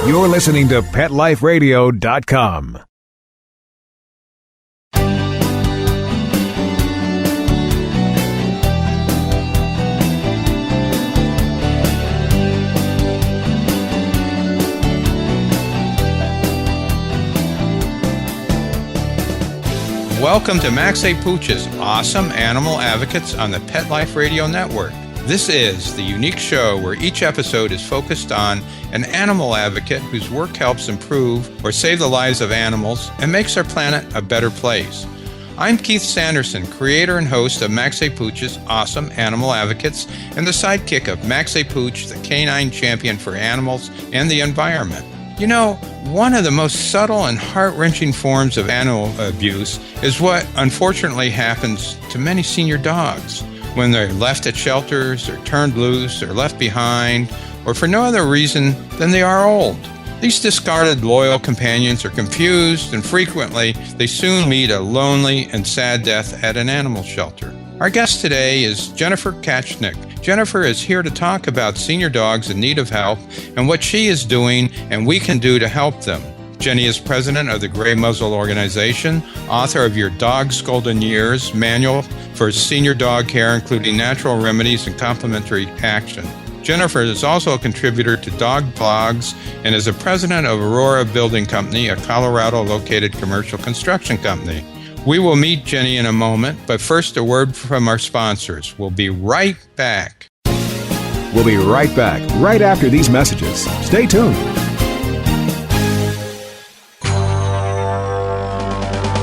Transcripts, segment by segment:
You're listening to PetLifeRadio.com. Welcome to Max A. Pooch's Awesome Animal Advocates on the Pet Life Radio Network. This is the unique show where each episode is focused on an animal advocate whose work helps improve or save the lives of animals and makes our planet a better place. I'm Keith Sanderson, creator and host of Max A. Pooch's Awesome Animal Advocates and the sidekick of Max A. Pooch, the canine champion for animals and the environment. You know, one of the most subtle and heart-wrenching forms of animal abuse is what unfortunately happens to many senior dogs when they're left at shelters or turned loose or left behind or for no other reason than they are old. These discarded loyal companions are confused and frequently they soon meet a lonely and sad death at an animal shelter. Our guest today is Jennifer Kachnick. Jennifer is here to talk about senior dogs in need of help and what she is doing and we can do to help them. Jenny is president of the Gray Muzzle Organization, author of Your Dog's Golden Years Manual for Senior Dog Care, including natural remedies and complementary action. Jennifer is also a contributor to dog blogs and is the president of Aurora Building Company, a Colorado-located commercial construction company. We will meet Jenny in a moment, but first a word from our sponsors. We'll be right back. We'll be right back, right after these messages. Stay tuned.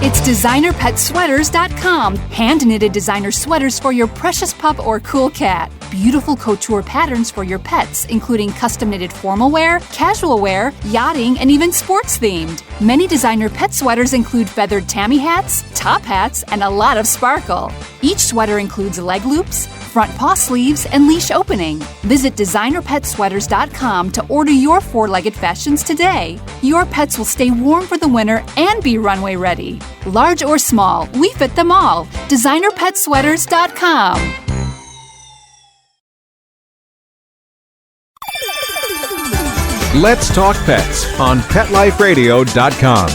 It's DesignerPetSweaters.com. Hand-knitted designer sweaters for your precious pup or cool cat. Beautiful couture patterns for your pets, including custom-knitted formal wear, casual wear, yachting, and even sports-themed. Many designer pet sweaters include feathered tammy hats, top hats, and a lot of sparkle. Each sweater includes leg loops, front paw sleeves, and leash opening. Visit DesignerPetSweaters.com to order your four-legged fashions today. Your pets will stay warm for the winter and be runway ready. Large or small, we fit them all. DesignerPetSweaters.com. Let's talk pets on PetLifeRadio.com.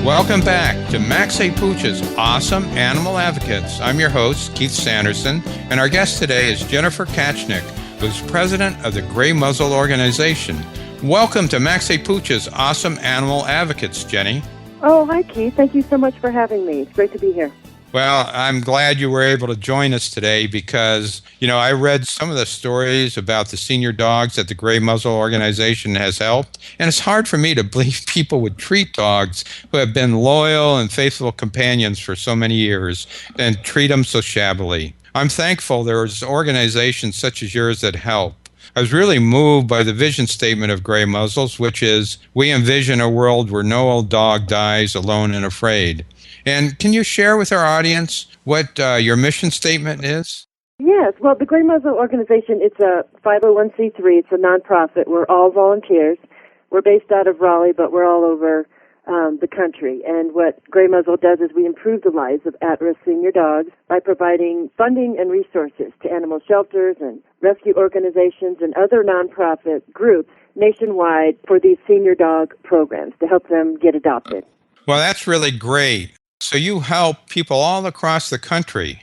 Welcome back to Max A. Pooch's Awesome Animal Advocates. I'm your host, Keith Sanderson, and our guest today is Jennifer Kachnick, who's president of the Gray Muzzle Organization. Welcome to Max A. Pooch's Awesome Animal Advocates, Jenny. Oh, hi, Keith. Thank you so much for having me. It's great to be here. Well, I'm glad you were able to join us today because, I read some of the stories about the senior dogs that the Gray Muzzle Organization has helped, and it's hard for me to believe people would treat dogs who have been loyal and faithful companions for so many years and treat them so shabbily. I'm thankful there's organizations such as yours that help. I was really moved by the vision statement of Gray Muzzles, which is, we envision a world where no old dog dies alone and afraid. And can you share with our audience what your mission statement is? Yes. Well, the Gray Muzzle Organization, it's a 501c3. It's a nonprofit. We're all volunteers. We're based out of Raleigh, but we're all over the country. And what Gray Muzzle does is we improve the lives of at-risk senior dogs by providing funding and resources to animal shelters and rescue organizations and other nonprofit groups nationwide for these senior dog programs to help them get adopted. Well, that's really great. So you help people all across the country.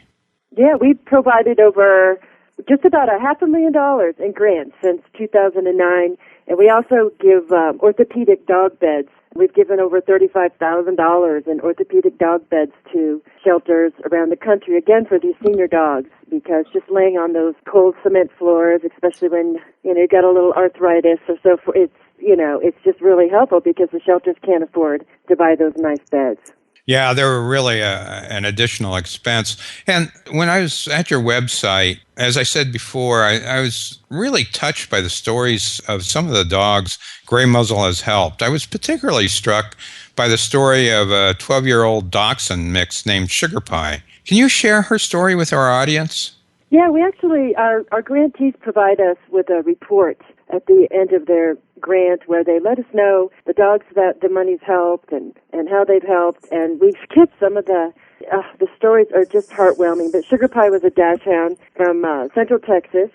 Yeah, we've provided over just about $500,000 in grants since 2009, and we also give orthopedic dog beds. We've given over $35,000 in orthopedic dog beds to shelters around the country, again, for these senior dogs, because just laying on those cold cement floors, especially when, you've got a little arthritis or so forth, it's just really helpful because the shelters can't afford to buy those nice beds. Yeah, they were really an additional expense. And when I was at your website, as I said before, I was really touched by the stories of some of the dogs Gray Muzzle has helped. I was particularly struck by the story of a 12-year-old dachshund mix named Sugar Pie. Can you share her story with our audience? Yeah, we actually, our grantees provide us with a report at the end of their grant where they let us know the dogs that the money's helped and how they've helped, and we've skipped some of the the stories are just heartwarming. But Sugar Pie was a dachshund from Central Texas,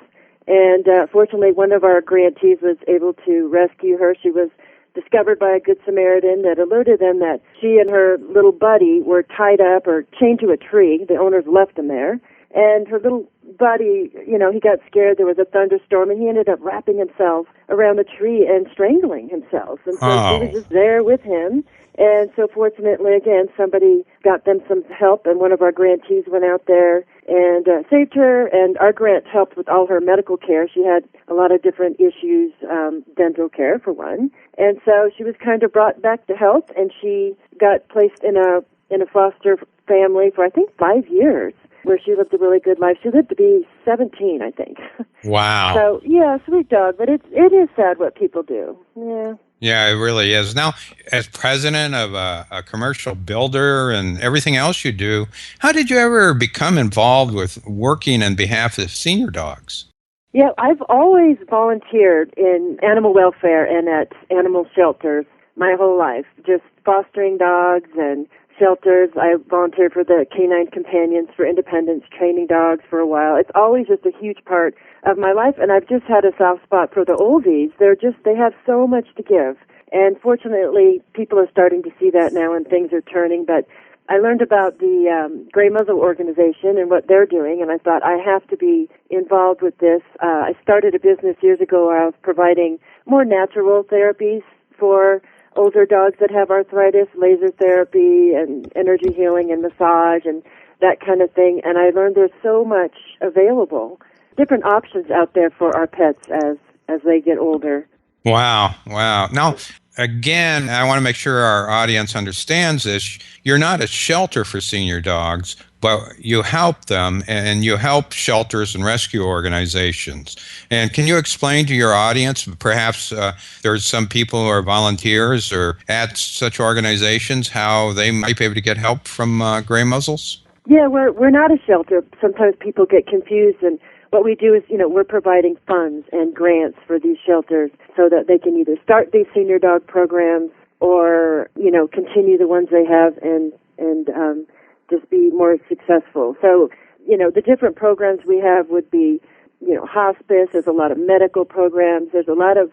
and fortunately one of our grantees was able to rescue her. She was discovered by a Good Samaritan that alerted them that she and her little buddy were tied up or chained to a tree. The owners left them there. And her little buddy, he got scared. There was a thunderstorm, and he ended up wrapping himself around the tree and strangling himself. And so she was just there with him. And so fortunately, again, somebody got them some help, and one of our grantees went out there and saved her, and our grant helped with all her medical care. She had a lot of different issues, dental care for one. And so she was kind of brought back to health, and she got placed in a foster family for, I think, 5 years, where she lived a really good life. She lived to be 17, I think. Wow. So, yeah, sweet dog, but it is sad what people do. Yeah. Yeah, it really is. Now, as president of a commercial builder and everything else you do, how did you ever become involved with working on behalf of senior dogs? Yeah, I've always volunteered in animal welfare and at animal shelters my whole life, just fostering dogs and shelters. I volunteered for the Canine Companions for Independence, training dogs for a while. It's always just a huge part of my life, and I've just had a soft spot for the oldies. They have so much to give, and fortunately, people are starting to see that now, and things are turning. But I learned about the Gray Muzzle organization and what they're doing, and I thought I have to be involved with this. I started a business years ago where I was providing more natural therapies for older dogs that have arthritis, laser therapy and energy healing and massage and that kind of thing. And I learned there's so much available, different options out there for our pets as they get older. Wow. Now, again, I want to make sure our audience understands this. You're not a shelter for senior dogs, but you help them, and you help shelters and rescue organizations. And can you explain to your audience, perhaps there's some people who are volunteers or at such organizations, how they might be able to get help from Gray Muzzles? Yeah, we're not a shelter. Sometimes people get confused, and what we do is, we're providing funds and grants for these shelters so that they can either start these senior dog programs or, continue the ones they have and just be more successful. So, the different programs we have would be, hospice. There's a lot of medical programs. There's a lot of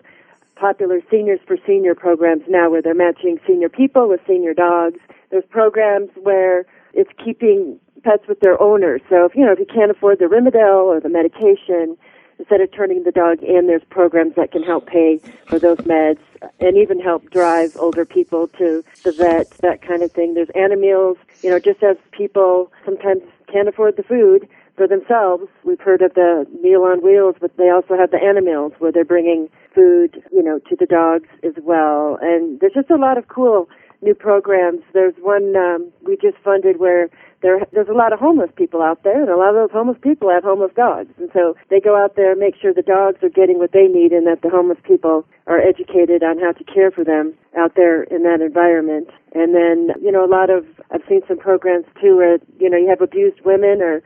popular Seniors for Senior programs now where they're matching senior people with senior dogs. There's programs where it's keeping pets with their owners. So if you can't afford the Rimadyl or the medication, instead of turning the dog in, there's programs that can help pay for those meds and even help drive older people to the vet, that kind of thing. There's Animeals, just as people sometimes can't afford the food for themselves. We've heard of the Meal on Wheels, but they also have the Animeals where they're bringing food, to the dogs as well. And there's just a lot of cool new programs. There's one we just funded where there's a lot of homeless people out there, and a lot of those homeless people have homeless dogs. And so they go out there and make sure the dogs are getting what they need and that the homeless people are educated on how to care for them out there in that environment. And then, I've seen some programs too where, you have abused women or,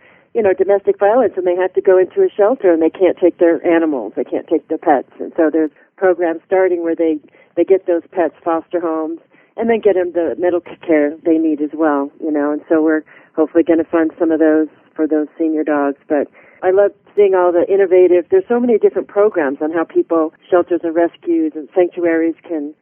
domestic violence, and they have to go into a shelter and they can't take their animals, they can't take their pets. And so there's programs starting where they get those pets foster homes and then get them the medical care they need as well, and so we're hopefully going to fund some of those for those senior dogs. But I love seeing all the there's so many different programs on how people, shelters and rescues and sanctuaries can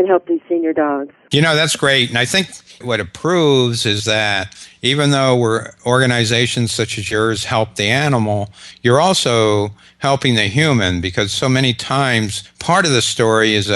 help these senior dogs. That's great. And I think what it proves is that even though organizations such as yours help the animal, you're also helping the human, because so many times part of the story is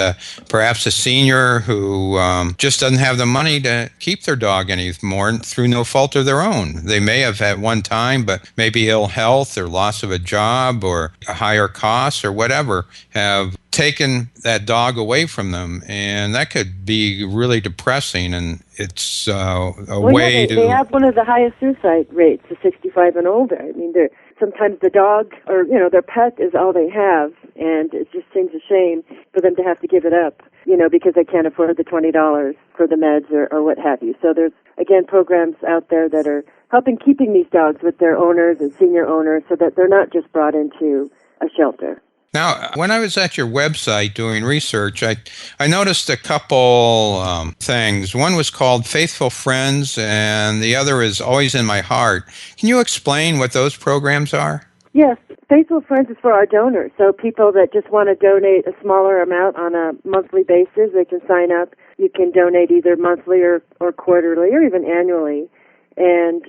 perhaps a senior who just doesn't have the money to keep their dog anymore through no fault of their own. They may have at one time, but maybe ill health or loss of a job or a higher cost or whatever have taken that dog away from them, and that could be really depressing. And it's way to... They have one of the highest suicide rates of 65 and older. I mean, sometimes the dog or, their pet is all they have, and it just seems a shame for them to have to give it up, because they can't afford the $20 for the meds or what have you. So there's, again, programs out there that are helping keeping these dogs with their owners and senior owners so that they're not just brought into a shelter. Now, when I was at your website doing research, I noticed a couple things. One was called Faithful Friends, and the other is Always in My Heart. Can you explain what those programs are? Yes, Faithful Friends is for our donors. So people that just want to donate a smaller amount on a monthly basis, they can sign up. You can donate either monthly or quarterly or even annually, and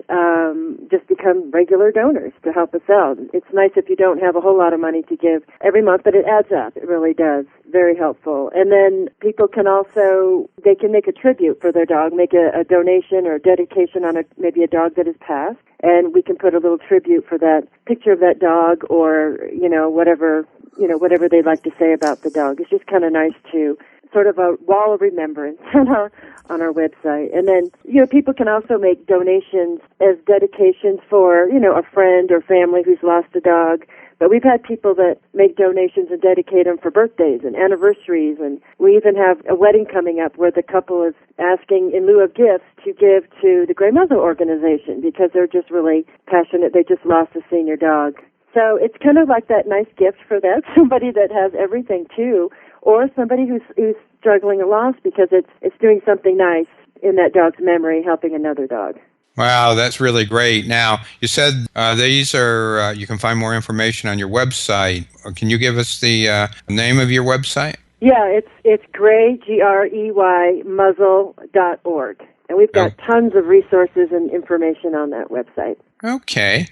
just become regular donors to help us out. It's nice if you don't have a whole lot of money to give every month, but it adds up. It really does. Very helpful. And then people can also, they can make a tribute for their dog, make a donation or a dedication on maybe a dog that has passed, and we can put a little tribute for that picture of that dog, or whatever they'd like to say about the dog. It's just kind of nice to sort of a wall of remembrance on our website. And then, people can also make donations as dedications for, a friend or family who's lost a dog. But we've had people that make donations and dedicate them for birthdays and anniversaries. And we even have a wedding coming up where the couple is asking, in lieu of gifts, to give to the Gray Muzzle organization because they're just really passionate. They just lost a senior dog. So it's kind of like that nice gift for that, somebody that has everything too, or somebody who's struggling a loss because it's doing something nice in that dog's memory, helping another dog. Wow, that's really great. Now, you said these are, you can find more information on your website. Can you give us the name of your website? Yeah, it's Grey, Grey, muzzle.org. And we've got tons of resources and information on that website. Okay,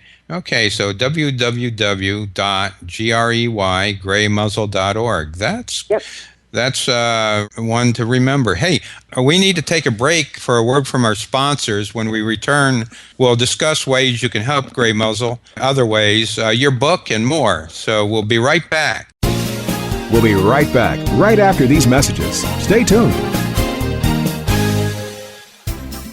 so www.greymuzzle.org. That's one to remember. Hey, we need to take a break for a word from our sponsors. When we return, we'll discuss ways you can help Gray Muzzle, other ways, your book, and more. So we'll be right back. We'll be right back right after these messages. Stay tuned.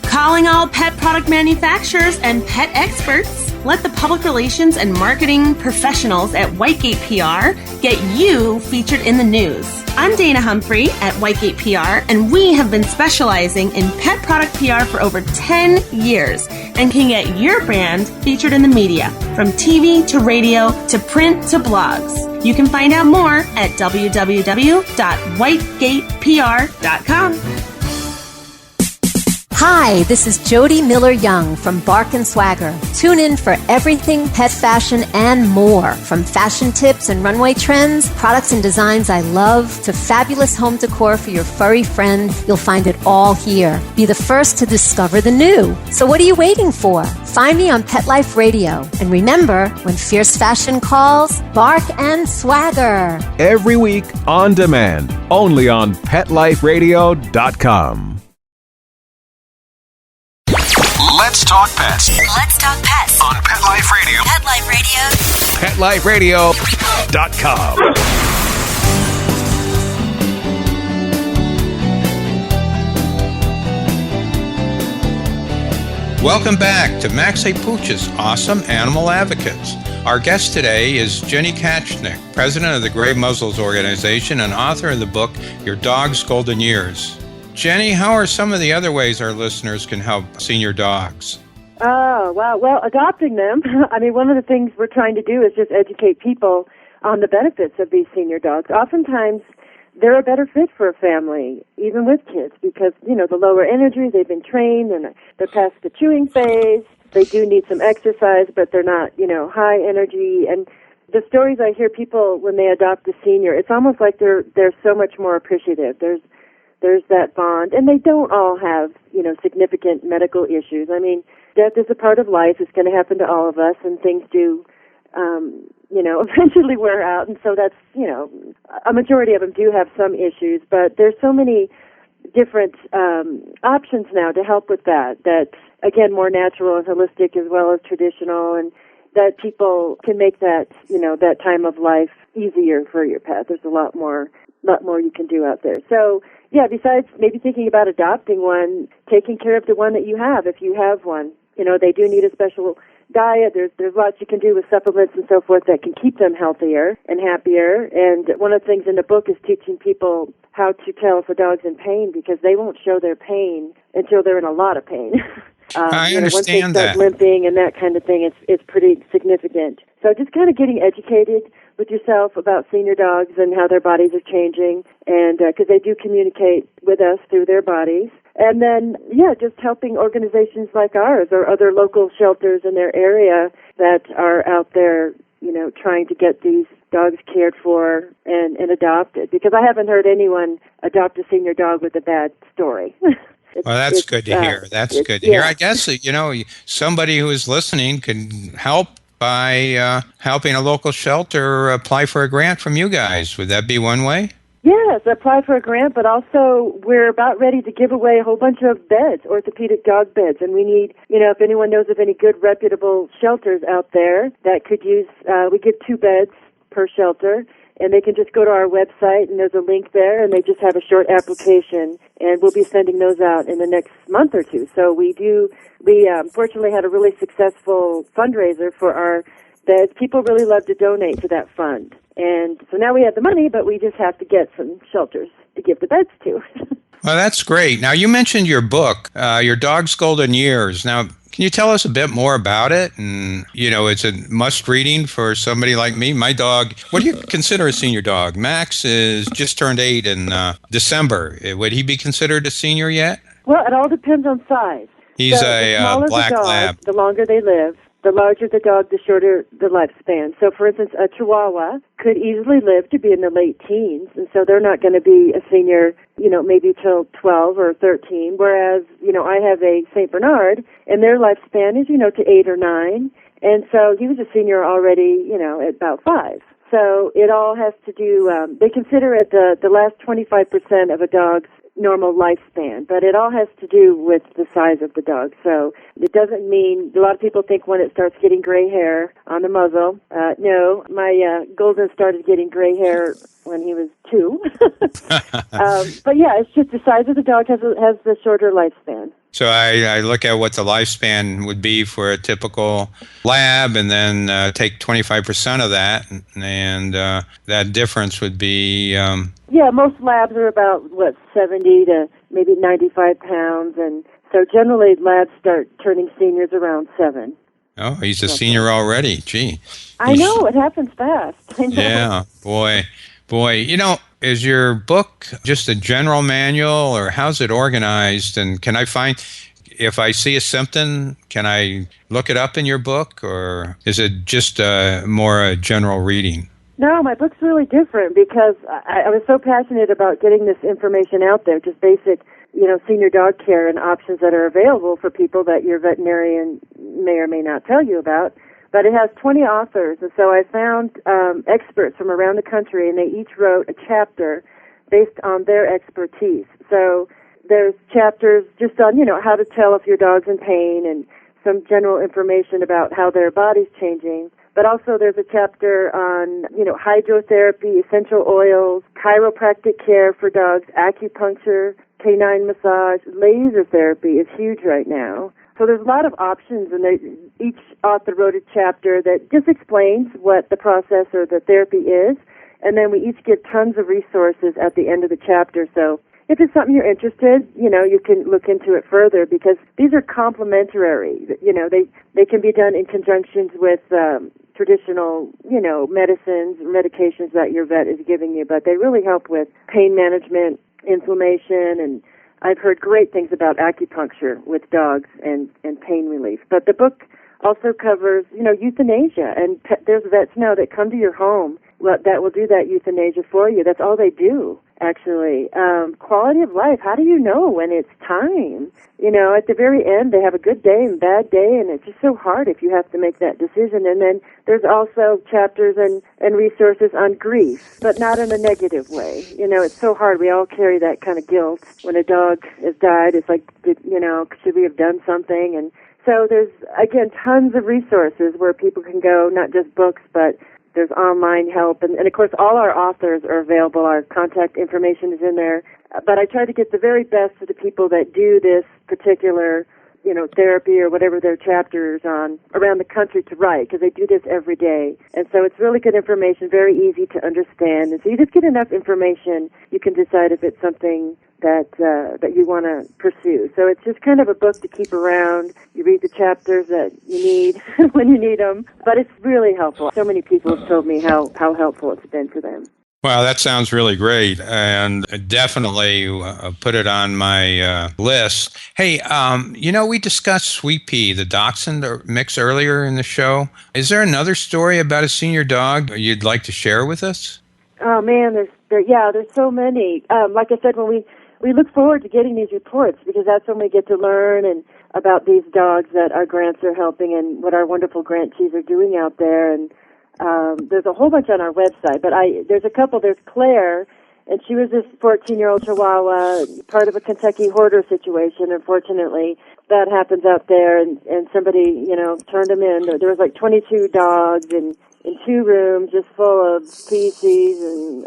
Calling all pet product manufacturers and pet experts. Let the public relations and marketing professionals at Whitegate PR get you featured in the news. I'm Dana Humphrey at Whitegate PR, and we have been specializing in pet product PR for over 10 years and can get your brand featured in the media, from TV to radio to print to blogs. You can find out more at www.whitegatepr.com. Hi, this is Jody Miller-Young from Bark & Swagger. Tune in for everything pet fashion and more. From fashion tips and runway trends, products and designs I love, to fabulous home decor for your furry friend, you'll find it all here. Be the first to discover the new. So what are you waiting for? Find me on Pet Life Radio. And remember, when fierce fashion calls, Bark & Swagger. Every week on demand, only on PetLifeRadio.com. Let's talk pets. Let's talk pets On Pet Life Radio. Pet Life Radio. PetLifeRadio.com. Welcome back to Max A. Pooch's Awesome Animal Advocates. Our guest today is Jenny Kachnick, president of the Gray Muzzles organization and author of the book, Your Dog's Golden Years. Jenny, how are some of the other ways our listeners can help senior dogs? Oh, wow. Well, adopting them. I mean, one of the things we're trying to do is just educate people on the benefits of these senior dogs. Oftentimes, they're a better fit for a family, even with kids, because, the lower energy, they've been trained, and they're past the chewing phase. They do need some exercise, but they're not, high energy. And the stories I hear people when they adopt a senior, it's almost like they're so much more appreciative. There's that bond, and they don't all have, significant medical issues. I mean, death is a part of life. It's going to happen to all of us, and things do, eventually wear out. And so that's, a majority of them do have some issues, but there's so many different options now to help with that, again, more natural and holistic as well as traditional, and that people can make that, that time of life easier for your pet. There's a lot more you can do out there. So, yeah, besides maybe thinking about adopting one, taking care of the one that you have, if you have one. They do need a special diet. There's lots you can do with supplements and so forth that can keep them healthier and happier. And one of the things in the book is teaching people how to tell if a dog's in pain, because they won't show their pain until they're in a lot of pain. I understand once they start that. limping and that kind of thing, it's pretty significant. So just kind of getting educated with yourself about senior dogs and how their bodies are changing, and because they do communicate with us through their bodies. And then, just helping organizations like ours or other local shelters in their area that are out there, trying to get these dogs cared for and adopted. Because I haven't heard anyone adopt a senior dog with a bad story. Well, that's good to hear. That's good to hear. I guess, somebody who is listening can help by helping a local shelter apply for a grant from you guys. Would that be one way? Yes, apply for a grant, but also we're about ready to give away a whole bunch of beds, orthopedic dog beds, and we need, if anyone knows of any good, reputable shelters out there that could use, we give 2 beds per shelter, and they can just go to our website, and there's a link there, and they just have a short application, and we'll be sending those out in the next month or two. So we fortunately had a really successful fundraiser for our beds. People really love to donate to that fund. And so now we have the money, but we just have to get some shelters to give the beds to. Well, that's great. Now, you mentioned your book, Your Dog's Golden Years. Now, can you tell us a bit more about it? And, it's a must-reading for somebody like me. My dog, what do you consider a senior dog? Max is just turned 8 in December. Would he be considered a senior yet? Well, it all depends on size. He's so a black lab. The longer they live. The larger the dog, the shorter the lifespan. So, for instance, a Chihuahua could easily live to be in the late teens, and so they're not going to be a senior, maybe till 12 or 13, whereas, I have a St. Bernard, and their lifespan is, to 8 or 9, and so he was a senior already, at about 5. So it all has to do, they consider it the last 25% of a dog's normal lifespan, but it all has to do with the size of the dog. So it doesn't mean, a lot of people think when it starts getting gray hair on the muzzle. No, my Golden started getting gray hair when he was 2. But yeah, it's just the size of the dog has the shorter lifespan. So I look at what the lifespan would be for a typical lab and then take 25% of that, and that difference would be... Yeah, most labs are about, 70 to maybe 95 pounds, and so generally labs start turning seniors around 7. Oh, he's a senior already. Gee. I know, it happens fast. I know. Yeah, boy. Is your book just a general manual, or how's it organized? And can I find, if I see a symptom, can I look it up in your book, or is it just more a general reading? No, my book's really different because I was so passionate about getting this information out there, just basic, senior dog care and options that are available for people that your veterinarian may or may not tell you about. But it has 20 authors, and so I found experts from around the country, and they each wrote a chapter based on their expertise. So there's chapters just on, how to tell if your dog's in pain and some general information about how their body's changing. But also there's a chapter on, hydrotherapy, essential oils, chiropractic care for dogs, acupuncture, canine massage, laser therapy is huge right now. So there's a lot of options, and each author wrote a chapter that just explains what the process or the therapy is, and then we each give tons of resources at the end of the chapter. So if it's something you're interested, you can look into it further, because these are complementary. They can be done in conjunction with traditional, medicines, medications that your vet is giving you, but they really help with pain management, inflammation, and I've heard great things about acupuncture with dogs and pain relief. But the book also covers, euthanasia, and there's vets now that come to your home that will do that euthanasia for you. That's all they do, actually. Quality of life. How do you know when it's time? At the very end, they have a good day and bad day, and it's just so hard if you have to make that decision. And then there's also chapters and resources on grief, but not in a negative way. It's so hard. We all carry that kind of guilt when a dog has died. It's like, should we have done something? And so there's, again, tons of resources where people can go, not just books, but there's online help. And of course, all our authors are available. Our contact information is in there. But I try to get the very best of the people that do this particular, therapy or whatever their chapter is on around the country to write, because they do this every day. And so it's really good information, very easy to understand. And so you just get enough information, you can decide if it's something that you want to pursue. So it's just kind of a book to keep around. You read the chapters that you need when you need them, but it's really helpful. So many people have told me how helpful it's been for them. Wow, that sounds really great, and definitely put it on my list. Hey, we discussed Sweet Pea, the dachshund mix earlier in the show. Is there another story about a senior dog you'd like to share with us? Oh man, there's so many. Like I said, when we look forward to getting these reports because that's when we get to learn and about these dogs that our grants are helping and what our wonderful grantees are doing out there. And there's a whole bunch on our website, but there's a couple. There's Claire, and she was this 14-year-old Chihuahua, part of a Kentucky hoarder situation. Unfortunately, that happens out there, and somebody, turned them in. There was like 22 dogs in 2 rooms just full of feces and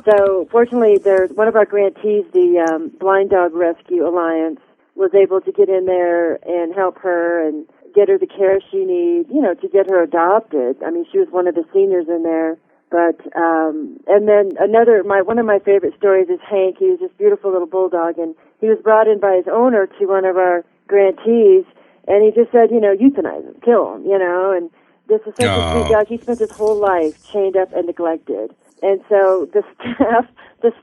So fortunately, there's one of our grantees, the Blind Dog Rescue Alliance, was able to get in there and help her and get her the care she needs, to get her adopted. I mean, she was one of the seniors in there. But and then one of my favorite stories is Hank. He was this beautiful little bulldog, and he was brought in by his owner to one of our grantees, and he just said, euthanize him, kill him, and this is such a sweet dog. He spent his whole life chained up and neglected. And so the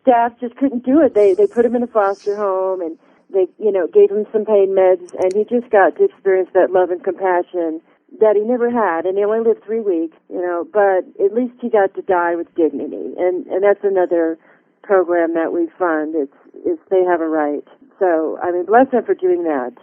staff just couldn't do it. They put him in a foster home, and they, gave him some pain meds, and he just got to experience that love and compassion that he never had. And he only lived 3 weeks, but at least he got to die with dignity. And that's another program that we fund. It's they have a right. So, I mean, bless them for doing that.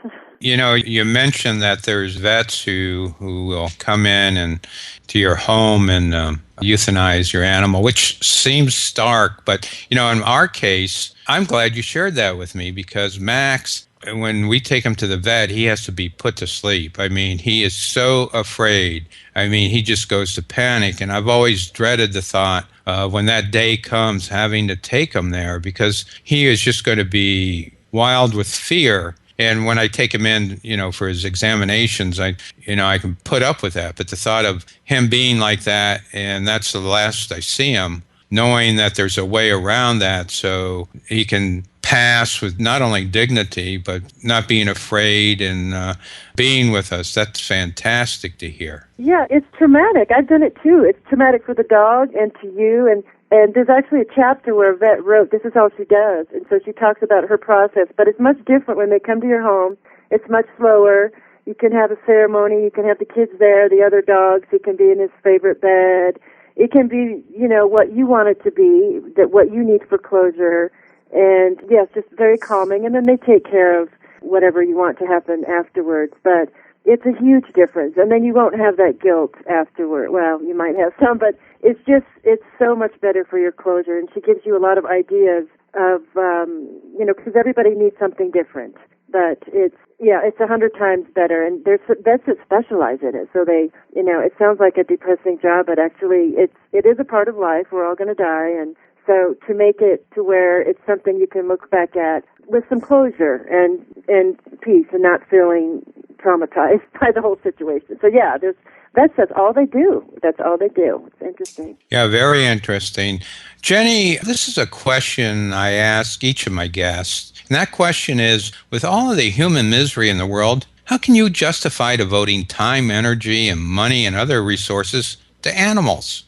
You mentioned that there's vets who will come in and to your home and euthanize your animal, which seems stark. But, in our case, I'm glad you shared that with me because Max, when we take him to the vet, he has to be put to sleep. I mean, he is so afraid. I mean, he just goes to panic. And I've always dreaded the thought of when that day comes having to take him there because he is just going to be wild with fear. And when I take him in, for his examinations, I can put up with that. But the thought of him being like that, and that's the last I see him, knowing that there's a way around that so he can pass with not only dignity, but not being afraid and being with us, that's fantastic to hear. Yeah, it's traumatic. I've done it too. It's traumatic for the dog and to you. And there's actually a chapter where a vet wrote, this is how she does. And so she talks about her process. But it's much different when they come to your home. It's much slower. You can have a ceremony. You can have the kids there, the other dogs. He can be in his favorite bed. It can be, what you want it to be, what you need for closure. And, yes, just very calming. And then they take care of whatever you want to happen afterwards. But it's a huge difference. And then you won't have that guilt afterward. Well, you might have some, but it's so much better for your closure. And she gives you a lot of ideas of, because everybody needs something different. But it's 100 times better. And there's vets that specialize in it. So they, it sounds like a depressing job, but actually it is a part of life. We're all going to die. And so to make it to where it's something you can look back at with some closure and peace and not feeling traumatized by the whole situation. So yeah, that's all they do. That's all they do. It's interesting. Yeah, very interesting. Jenny, this is a question I ask each of my guests. And that question is, with all of the human misery in the world, how can you justify devoting time, energy, and money and other resources to animals?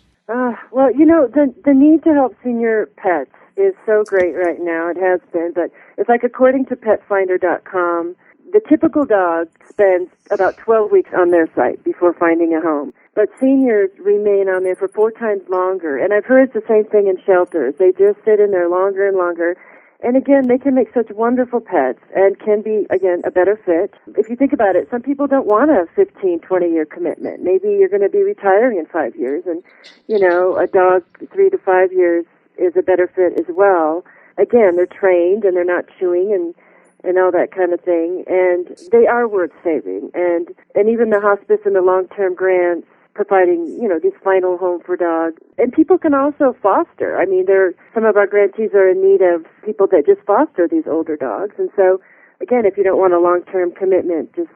Well, the need to help senior pets is so great right now. It has been, but it's like according to petfinder.com, the typical dog spends about 12 weeks on their site before finding a home. But seniors remain on there for 4 times longer. And I've heard the same thing in shelters. They just sit in there longer and longer. And again, they can make such wonderful pets and can be, again, a better fit. If you think about it, some people don't want a 15, 20-year commitment. Maybe you're going to be retiring in 5 years. And, a dog 3 to 5 years is a better fit as well. Again, they're trained and they're not chewing and all that kind of thing. And they are worth saving. And even the hospice and the long-term grants providing, this final home for dogs. And people can also foster. I mean, some of our grantees are in need of people that just foster these older dogs. And so, again, if you don't want a long-term commitment, just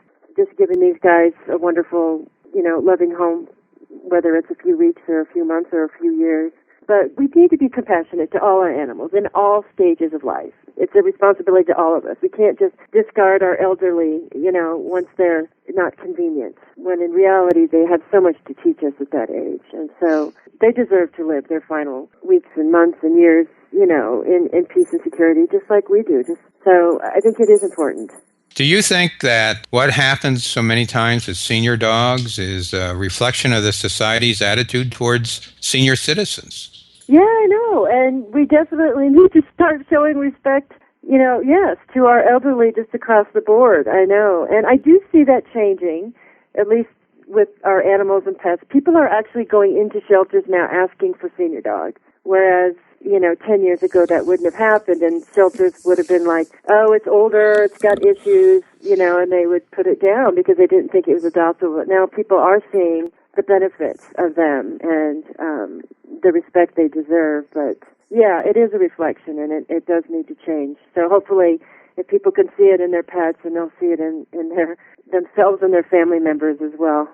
giving these guys a wonderful, loving home, whether it's a few weeks or a few months or a few years. But we need to be compassionate to all our animals in all stages of life. it's a responsibility to all of us. We can't just discard our elderly, once they're not convenient, when in reality they have so much to teach us at that age. And so they deserve to live their final weeks and months and years, in peace and security, just like we do. So I think it is important. Do you think that what happens so many times with senior dogs is a reflection of the society's attitude towards senior citizens? Yeah, I know. And we definitely need to start showing respect, yes, to our elderly just across the board. I know. And I do see that changing, at least with our animals and pets. People are actually going into shelters now asking for senior dogs, whereas 10 years ago that wouldn't have happened, and shelters would have been like, oh, it's older, it's got issues, and they would put it down because they didn't think it was adoptable. But now people are seeing the benefits of them and the respect they deserve. But yeah, it is a reflection, and it does need to change. So hopefully, if people can see it in their pets, and they'll see it in their themselves and their family members as well.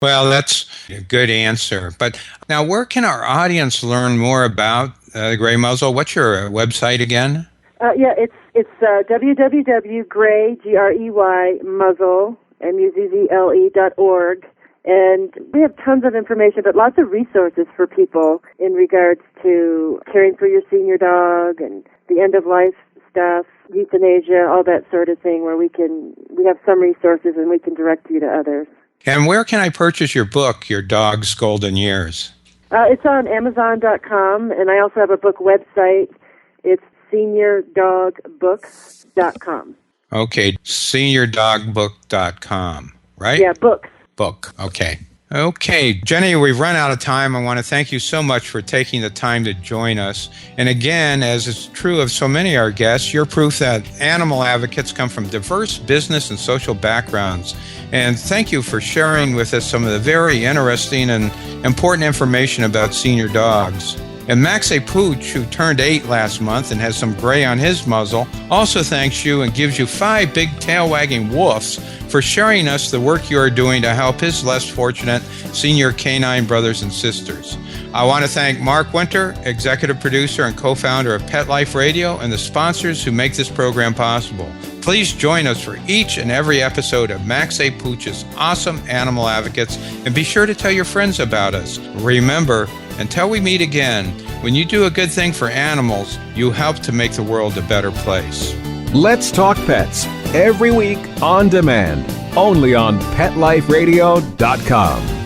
Well, that's a good answer. But now, where can our audience learn more about the Gray Muzzle? What's your website again? It's www.grey, Grey, muzzle, muzzle.org. And we have tons of information, but lots of resources for people in regards to caring for your senior dog and the end-of-life stuff, euthanasia, all that sort of thing, where we have some resources and we can direct you to others. And where can I purchase your book, Your Dog's Golden Years? It's on Amazon.com, and I also have a book website. It's SeniorDogBooks.com. Okay, SeniorDogBook.com, right? Yeah, books. Book, okay. Okay, Jenny, we've run out of time. I want to thank you so much for taking the time to join us. And again, as is true of so many of our guests, you're proof that animal advocates come from diverse business and social backgrounds. And thank you for sharing with us some of the very interesting and important information about senior dogs. And Maxey Pooch, who turned 8 last month and has some gray on his muzzle, also thanks you and gives you 5 big tail-wagging woofs for sharing us the work you are doing to help his less fortunate senior canine brothers and sisters. I want to thank Mark Winter, executive producer and co-founder of Pet Life Radio, and the sponsors who make this program possible. Please join us for each and every episode of Maxey Pooch's Awesome Animal Advocates, and be sure to tell your friends about us. Remember, until we meet again, when you do a good thing for animals, you help to make the world a better place. Let's Talk Pets, every week on demand, only on PetLifeRadio.com.